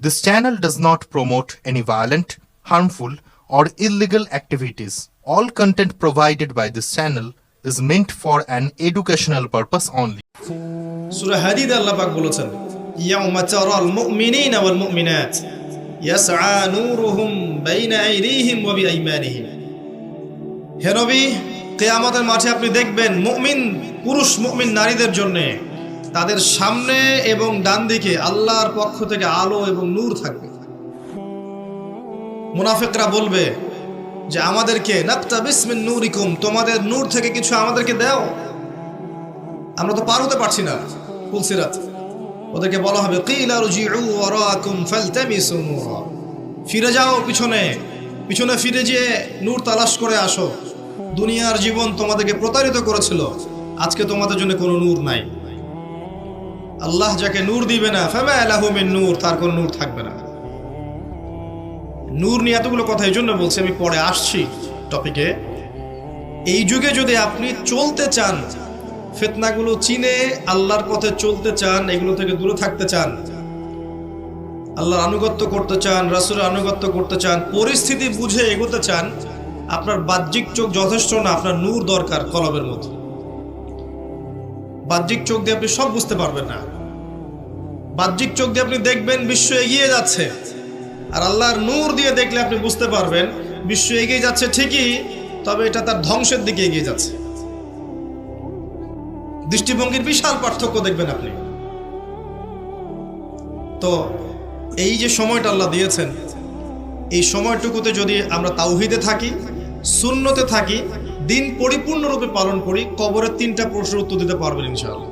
This channel does not promote any violent, harmful, or illegal activities. All content provided by this channel is meant for an educational purpose only. সূরা হাদীদ আল্লাহ পাক বলেছেন ইয়াউমা তারাল মুমিনিনা ওয়াল মুমিনাত ইয়াসআ নূরুহুম বাইনা আইদিহিম ওয়া বিআইমানিহিম। হে নবী, কিয়ামতের মাঠে আপনি দেখবেন মুমিন পুরুষ মুমিন নারীদের জন্য তাদের সামনে এবং ডান দিকে আল্লাহর পক্ষ থেকে আলো এবং নূর থাকবে। মুনাফিকরা বলবে যে আমাদেরকে নাকতাবিস মিন নূরিকুম, তোমাদের নূর থেকে কিছু আমাদেরকে দাও, আমরা তো পার হতে পারছি না ফুলসিরাত। ওদেরকে বলা হবে কিলা রুজিউ ওয়ারাকুম ফালতামিসু নূরা, ফিরে যাও পিছনে পিছনে ফিরে যেয়ে নূর তালাশ করে আসো। দুনিয়ার জীবন তোমাদেরকে প্রতারিত করেছিল, আজকে তোমাদের জন্য কোনো নূর নাই। আল্লাহ যাকে নূর দিবে না ফামা লাহু মিন নূর, তার কোনো নূর থাকবে না। নূর নিয়ে এতগুলো কথা এই জন্য বলছি, আমি পরে আসছি টপিকে। এই যুগে যদি আপনি চলতে চান, ফিতনাগুলো চিনে আল্লাহর পথে চলতে চান, এগুলো থেকে দূরে থাকতে চান, আল্লাহর আনুগত্য করতে চান, রাসূলের আনুগত্য করতে চান, পরিস্থিতি বুঝে এগোতে চান, আপনার বাহ্যিক চোখ যথেষ্ট না, আপনার নূর দরকার কলবের মধ্যে। বাহ্যিক চোখ দিয়ে আপনি সব বুঝতে পারবেন না। বাহ্যিক চোখ দিয়ে আপনি দেখবেন বিশ্ব এগিয়ে যাচ্ছে, আর আল্লাহর নূর দিয়ে দেখলে আপনি বুঝতে পারবেন বিশ্ব এগিয়ে যাচ্ছে ঠিকই, তবে এটা তার ধ্বংসের দিকে এগিয়ে যাচ্ছে। দৃষ্টিভঙ্গির বিশাল পার্থক্য দেখবেন আপনি। তো এই যে সময়টা আল্লাহ দিয়েছেন, এই সময়টুকুতে যদি আমরা তাওহীদে থাকি, সুন্নতে থাকি, দিন পরিপূর্ণরূপে পালন করি, কবরের 3টা প্রশ্নের উত্তর দিতে পারবেন ইনশাআল্লাহ।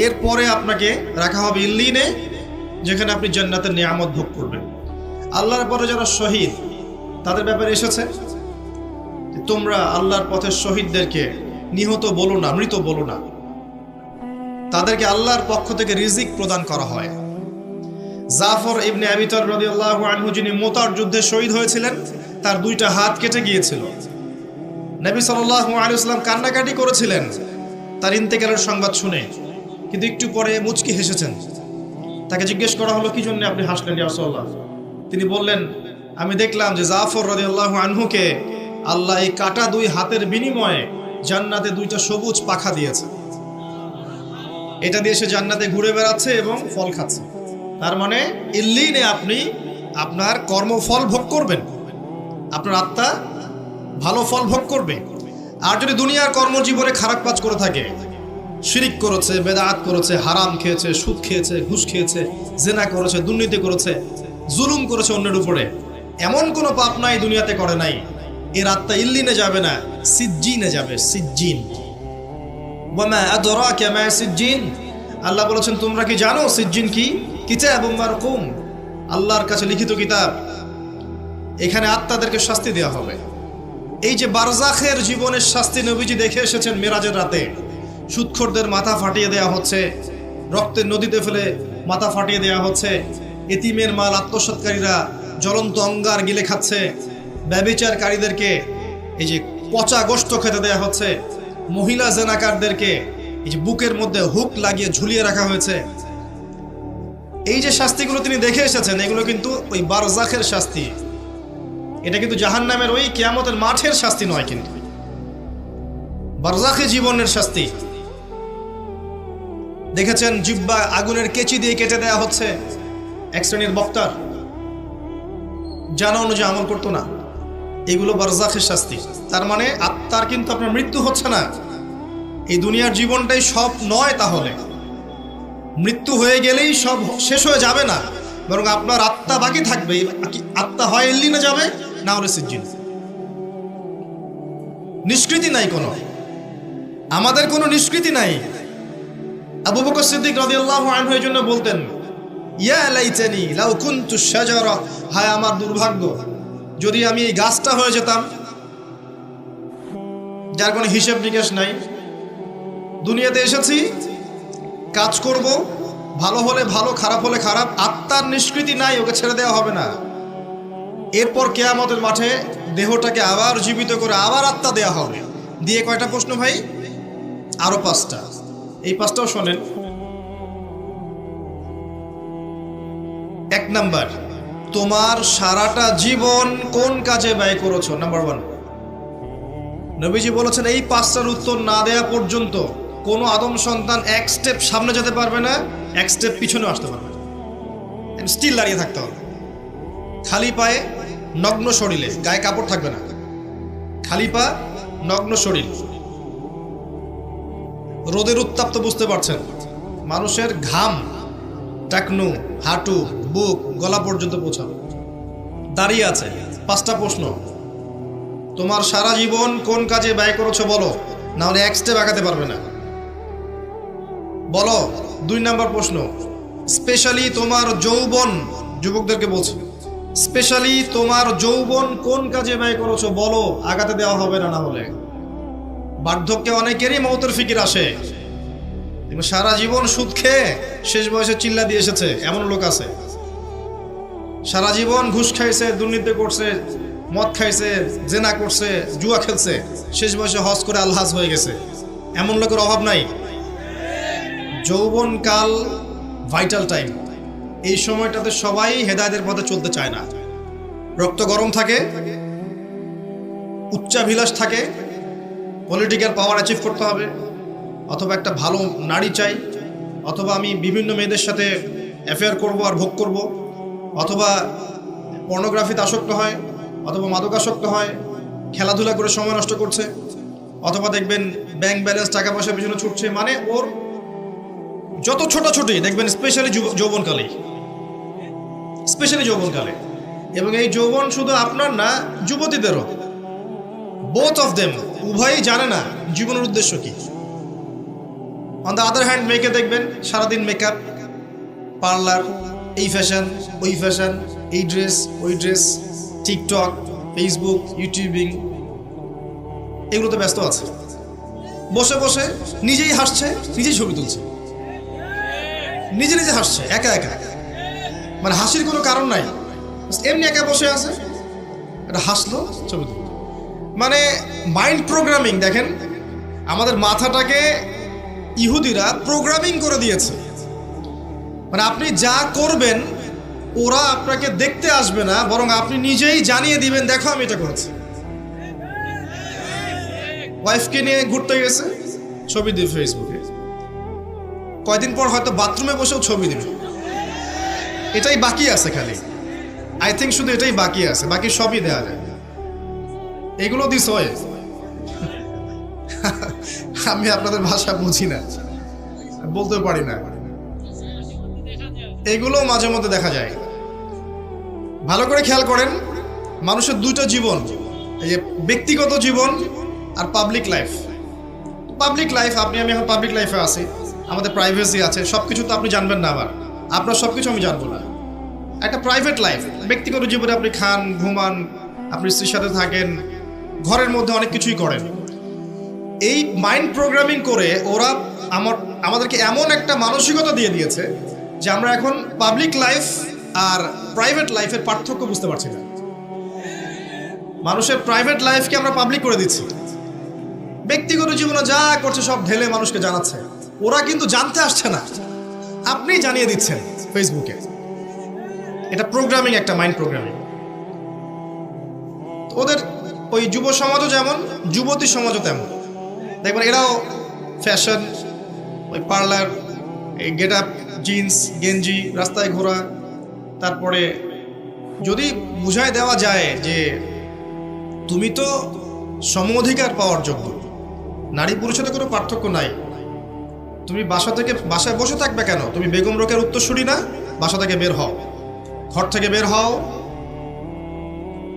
এরপরে আপনাকে রাখা হবে ইল্লিনে, যেখানে আপনি জান্নাতের নিয়ামত ভোগ করবেন। আল্লাহর পরে যারা শহীদ, তাদের ব্যাপারে এসেছে তোমরা আল্লাহর পথের শহীদদেরকে নিহত বলো না, মৃত বলো না। তাদেরকে আল্লাহর পক্ষ থেকে রিজিক প্রদান করা হয়। জাফর ইবনে আবি তালব রাদিয়াল্লাহু আনহু, যিনি মুতার যুদ্ধে শহীদ হয়েছিলেন, তার 2টা হাত কেটে গিয়েছিল। নবী সাল্লাল্লাহু আলাইহি ওয়াসাল্লাম কান্নাকাটি করেছিলেন তার ইন্তেকালের সংবাদ শুনে, কিন্তু একটু পরে মুচকি হেসেছেন। তাকে জিজ্ঞেস করা হলো, কি জন্য আপনি হাসলেন ইয়া রাসূলুল্লাহ? তিনি বললেন, আমি দেখলাম যে জাফর রাদিয়াল্লাহু আনহুকে আল্লাহ এই কাটা 2 হাতের বিনিময়ে জান্নাতে 2টা সবুজ পাখা দিয়েছে। এটা দিয়ে সে জান্নাতে ঘুরে বেড়াচ্ছে এবং ফল খাচ্ছে। তার মানে ইল্লিনে আপনি আপনার কর্মফল ভোগ করবেন, আপনার আত্মা ভালো ফল ভোগ করবে। আর যদি দুনিয়ার কর্মজীবনে খারাপ কাজ করে থাকে, শিরিক করেছে, বেদাত করেছে, হারাম খেয়েছে, সুদ খেয়েছে, ঘুষ খেয়েছে, জেনা করেছে, দুর্নীতি করেছে, জুলুম করেছে অন্যের উপরে, এমন কোনো পাপ নাই দুনিয়াতে করে নাই, এর আত্মা ইল্লিনে যাবে না, সিজ্জিনে যাবে। সিজ্জিন, ওয়ামা আদরাকা মা সিজ্জিন। আল্লাহ বলেছেন, তোমরা কি জানো সিজ্জিন কি? কিতাবুম মারকুম, আল্লাহর কাছে লিখিত কিতাব। এখানে আত্মাদেরকে শাস্তি দেওয়া হবে। এই যে বারজাখের জীবনের শাস্তি নবীজি দেখে এসেছেন মেরাজের রাতে। সুদখোরদের মাথা ফাটিয়ে দেওয়া হচ্ছে, রক্তের নদীতে ফেলে মাথা ফাটিয়ে দেওয়া হচ্ছে, এতিমের মাল আত্মসাৎকারীরা জ্বলন্ত অঙ্গার গিলে খাচ্ছে, ব্যভিচারকারীদেরকে এই যে পচা গোশত খেতে দেওয়া হচ্ছে, মহিলা জেনাকারদেরকে এই যে বুকের মধ্যে হুক লাগিয়ে ঝুলিয়ে রাখা হয়েছে। এই যে শাস্তিগুলো তিনি দেখে এসেছেন, এগুলো কিন্তু ওই বারজাখের শাস্তি। এটা কিন্তু জাহান্নামের ওই কিয়ামতের মাঠের শাস্তি নয়, কিন্তু বারজাখী জীবনের শাস্তি। দেখেছেন জিহ্বা আগুনের কেচি দিয়ে কেটে দেওয়া হচ্ছে এক শ্রেণীর বক্তার, জানা অনুযায়ী আমল করতো না। এগুলো বারজাখের শাস্তি। তার মানে আত্মার কিন্তু আপনার মৃত্যু হচ্ছে না। এই দুনিয়ার জীবনটাই সব নয়, তাহলে মৃত্যু হয়ে গেলেই সব শেষ হয়ে যাবে না, বরং আপনার আত্মা বাকি থাকবে। আত্মা হয় ইল্লিনে যাবে, না হলে সিজ্জিন। নিষ্কৃতি নাই কোনো, আমাদের কোনো নিষ্কৃতি নাই। আবু বকর সিদ্দিক রাদিয়াল্লাহু আনহু এই জন্য বলতেন, ইয়া লাইতানি লাউ কুনতু শাজারা, হায় আমার দুর্ভাগ্য যদি আমি এই গাছটা হয়ে যেতাম, যার কোনো হিসেব নিকেশ নাই। দুনিয়াতে এসেছি, কাজ করব, ভালো হলে ভালো, খারাপ হলে খারাপ, আত্মার নিষ্কৃতি নাই, ওকে ছেড়ে দেওয়া হবে না। এরপর কিয়ামতের মাঠে দেহটাকে আবার জীবিত করে আবার আত্মা দেওয়া হবে। দিয়ে কয়টা প্রশ্ন ভাই? আরো 5টা। এই 5টাও শোনেন। এক নাম্বার, তোমার সারাটা জীবন কোন কাজে ব্যয় করেছো? নাম্বার 1। নবীজি বলেছেন এই 5টার উত্তর না দেয়া পর্যন্ত কোনো আদম সন্তান এক স্টেপ সামনে যেতে পারবে না, এক স্টেপ পিছনে আসতে পারবে না, স্টিল দাঁড়িয়ে থাকতে হবে। খালি পায়ে, নগ্ন শরীরে, গায়ে কাপড় থাকবে না, খালি পা, নগ্ন শরীর। রোদের উত্তাপ তো বুঝতে পারছেন, মানুষের ঘাম টাকনু, হাঁটু, বুক, গলা পর্যন্ত পৌঁছাবে। দাঁড়িয়ে আছে। 5টা প্রশ্ন, তোমার সারা জীবন কোন কাজে ব্যয় করেছো বলো, না হলে এক স্টেপ আগাতে পারবে না, বলো। 2 নাম্বার প্রশ্ন, স্পেশালি তোমার যৌবন, যুবকদেরকে বলছি, স্পেশালি তোমার যৌবন কোন কাজে ব্যয় করেছো বলো, আগাতে দেওয়া হবে না, না হলে। বার্ধক্যে অনেকেরই মৌতের ফিকির আসে, সারা জীবন সুদ খেয়ে শেষ বয়সে চিল্লা দিয়ে এসেছে, এমন লোক আছে। সারা জীবন ঘুষ খাইছে, দুর্নীতি করছে, মদ খাইছে, জেনা করছে, জুয়া খেলছে, শেষ বয়সে হজ করে আলহাজ হয়ে গেছে, এমন লোকের অভাব নাই। যৌবনকাল ভাইটাল টাইম, এই সময়টাতে সবাই হেদায়েতের পথে চলতে চায় না। রক্ত গরম থাকে, উচ্চাভিলাষ থাকে, পলিটিক্যাল পাওয়ার অ্যাচিভ করতে হবে, অথবা একটা ভালো নারী চাই, অথবা আমি বিভিন্ন মেয়েদের সাথে অ্যাফেয়ার করব আর ভোগ করব, অথবা পর্নোগ্রাফিতে আসক্ত হয়, অথবা মাদকাসক্ত হয়, খেলাধুলা করে সময় নষ্ট করছে, অথবা দেখবেন ব্যাংক ব্যালেন্স, টাকা পয়সার পিছনে ছুটছে। মানে ওর যত ছোটাছুটি দেখবেন স্পেশালি যৌবনকালে, স্পেশালি যৌবনকালে। এবং এই যৌবন শুধু আপনার না, যুবতীদেরও, বোথ অফ দেম, উভয়ই জানে না জীবনের উদ্দেশ্য কি। অন দ্য আদার হ্যান্ড মেয়েকে দেখবেন সারাদিন মেকআপ, পার্লার, এই ফ্যাশন, ওই ফ্যাশন, এই ড্রেস, ওই ড্রেস, টিকটক, ফেসবুক, ইউটিউবিং, এগুলোতে ব্যস্ত আছে। বসে বসে নিজেই হাসছে, নিজেই ছবি তুলছে, নিজে নিজে হাসছে একা একা, মানে হাসির কোনো কারণ নাই, এমনি একা বসে আছে, এটা হাসলো, ছবি তুললো। মানে মাইন্ড প্রোগ্রামিং। দেখেন, আমাদের মাথাটাকে ইহুদিরা প্রোগ্রামিং করে দিয়েছে। মানে আপনি যা করবেন ওরা আপনাকে দেখতে আসবে না, বরং আপনি নিজেই জানিয়ে দিবেন, দেখো আমি এটা করেছি। ওয়াইফকে নিয়ে ঘুরতে গেছে, ছবি দিবে ফেসবুকে, কয়দিন পর হয়তো বাথরুমে বসেও ছবি দিবে। এটাই বাকি আছে খালি, আই থিঙ্ক শুধু এটাই বাকি আছে, বাকি সবই দেওয়া যায়। এগুলো দিস হয়, আমি আপনাদের ভাষা বুঝি না, বলতেও পারি না, এগুলো মাঝে মধ্যে দেখা যায়। ভালো করে খেয়াল করেন, মানুষের 2টা জীবন, এই যে ব্যক্তিগত জীবন আর পাবলিক লাইফ। পাবলিক লাইফ, আপনি আমি এখন পাবলিক লাইফে আছি, আমাদের প্রাইভেসি আছে, সব কিছু তো আপনি জানবেন না, আবার আপনার সব কিছু আমি জানবো না। একটা প্রাইভেট লাইফ, ব্যক্তিগত জীবনে আপনি খান, ঘুমান, আপনি স্ত্রীর সাথে থাকেন, ঘরের মধ্যে অনেক কিছুই করেন। এই মাইন্ড প্রোগ্রামিং করে ওরা আমাদেরকে এমন একটা মানসিকতা দিয়ে দিয়েছে যে আমরা এখন পাবলিক লাইফ আর প্রাইভেট লাইফের পার্থক্য বুঝতে পারছি না। মানুষের প্রাইভেট লাইফকে আমরা পাবলিক করে দিচ্ছি, ব্যক্তিগত জীবনে যা করছে সব ঢেলে মানুষকে জানাচ্ছে। ওরা কিন্তু জানতে আসছে না, আপনি জানিয়ে দিচ্ছেন ফেসবুকে। এটা প্রোগ্রামিং, একটা মাইন্ড প্রোগ্রামিং। ওদের ওই যুব সমাজও যেমন, যুবতী সমাজও তেমন। দেখবেন এরাও ফ্যাশন, ওই পার্লার, এই গেট আপ, জিন্স, গেঞ্জি, রাস্তায় ঘোরা। তারপরে যদি বুঝায় দেওয়া যায় যে তুমি তো সম অধিকার পাওয়ার যোগ্য, নারী পুরুষের কোনো পার্থক্য নাই, তুমি বাসায় বসে থাকবে কেন? তুমি বেগম রোকেয়ার উত্তরসূরি না? বাসা থেকে বের হও, ঘর থেকে বের হও,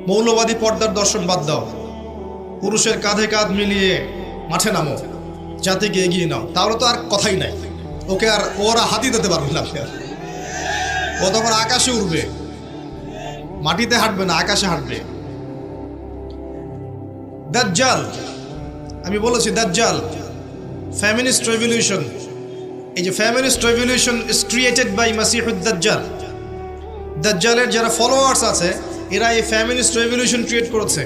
মৌলবাদী পর্দার দর্শন বাদ দাও, পুরুষের কাঁধে কাঁধ মিলিয়ে মাঠে নামো, জাতিকে এগিয়ে নাও। তাহলে তো আর কথাই নাই, ওকে আর ওরা হাতি দিতে পারবে না। ও তখন আকাশে উড়বে, মাটিতে হাঁটবে না, আকাশে হাঁটবে। দাজ্জাল, আমি বলেছি দাজ্জাল, ফেমিনিস্ট রেভলিউশন। এই যে feminist revolution is created by মাসিহুদ দাজ্জাল। দাজ্জালের যারা ফলোয়ার্স আছে এরা এই ফেমিনিস্ট রেভলিউশন ক্রিয়েট করেছে।